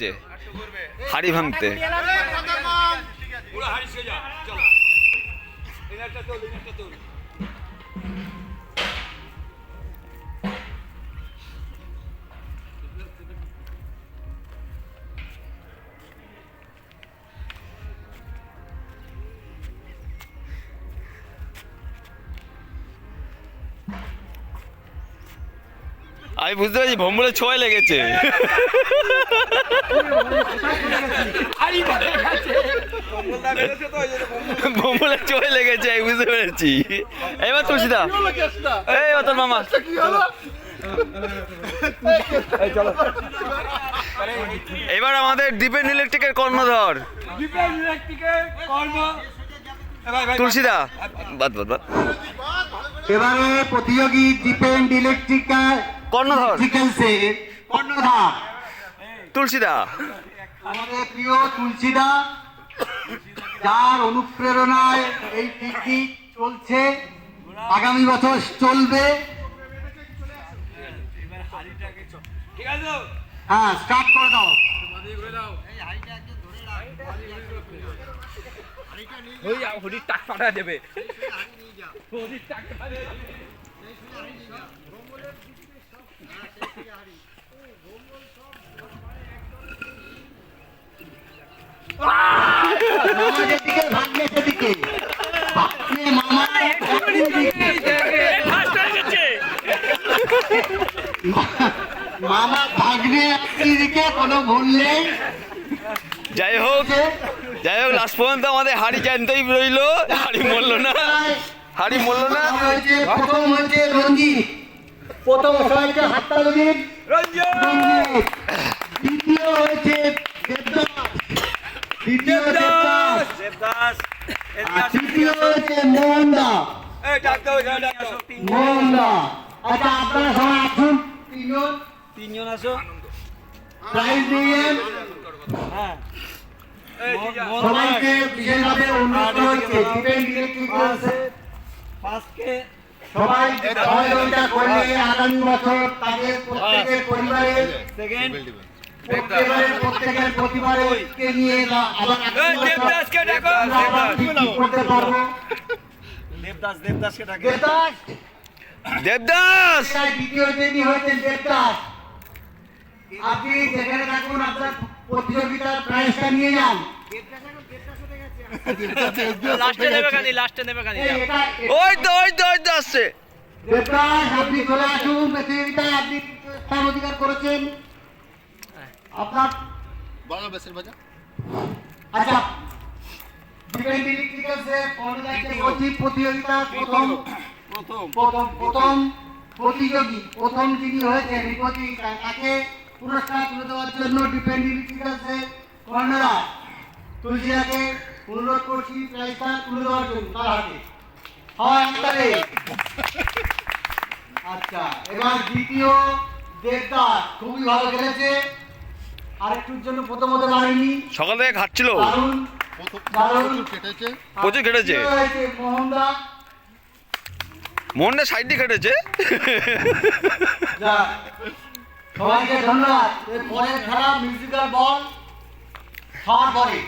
এসছে হাড়ি ভাঙতে। আমি বুঝতে পারছি ভম্বলের ছোঁয়া লেগেছে। ভম্বলের ছোঁয়া লেগেছে আমি বুঝতে পেরেছি। এবার তুলসীদা এই তোর মামা এবার আমাদের ডিপেন্ড ইলেকট্রিকের কর্ণধর তুলসীদা বাদ বাদ বাদ। এবারে প্রতিযোগী ডিপেন্ড ইলেকট্রিক্যাল কর্ণধর কর্ণধার তুলসীদা, আমাদের প্রিয় তুলসীদা, যার অনুপ্রেরণায় এই পিকনিক চলছে, আগামী বছর চলবে। হ্যাঁ, স্টার্ট করে দাও। হরির টাক পাঠা দেবে। মামা ভাগ্নে দিকে কোনো ভুল নেই। যাই হোক লাস্ট পর্যন্ত আমাদের হাড়ি জানতেই রইলো, হাড়ি মরলো না। প্রথম হয়েছে রঞ্জিত, প্রথম হয়েছে হাততালি দিন রঞ্জিত। দ্বিতীয় হয়েছে দেবদাস, আর তৃতীয় হয়েছে মোহনদা। আচ্ছা, আপনারা সবাই আসুন, তিনজন আসো, প্রাইজ দিয়ে সবাইকে বিশেষভাবে অনুরোধ হয়েছে ডিপেন্ড ইলেকট্রিক সবাই সহযোগিতা করলে আগামী বছর তাদের প্রত্যেকের পরিবারের প্রত্যেকের পরিবারকে নিয়ে আবার করতে পারবো। দেবদাস দ্বিতীয় যিনি হয়েছেন দেবদাস, আপনি যেখানে থাকুন আপনার প্রতিযোগিতার প্রাইজটা নিয়ে যান। ওই তো আসছে দেবদাস, আপনি চলে আসুন প্রতিযোগিতায়। আপনি স্থান অধিকার করেছেন আপনার। আচ্ছা, ডিপেন্ড ইলেকট্রিক্যালসের প্রতিযোগিতা প্রথম প্রতিযোগী, প্রথম যিনি হয়েছেন এই প্রতিযোগিতায়, তাকে পুরস্কার তুলে দেওয়ার জন্য ডিপেন্ড ইলেকট্রিক্যালসের কর্ণধার তুলসীদাকে অনুরোধ করছি প্রাইজটা তুলে দেওয়ার জন্য তার হাতে। আচ্ছা, এবার দ্বিতীয় দেবদাস খুবই ভালো খেলেছে, আরেকটুর জন্য প্রথম হতে পারেনি, সকাল থেকে ঘাটছিল, প্রচুর খেটেছে। মোহনদা সাইড দিয়ে খেটেছে। সবাইকে ধন্যবাদ। এরপরে খেলা মিউজিক্যাল বল খাওয়ার পরে।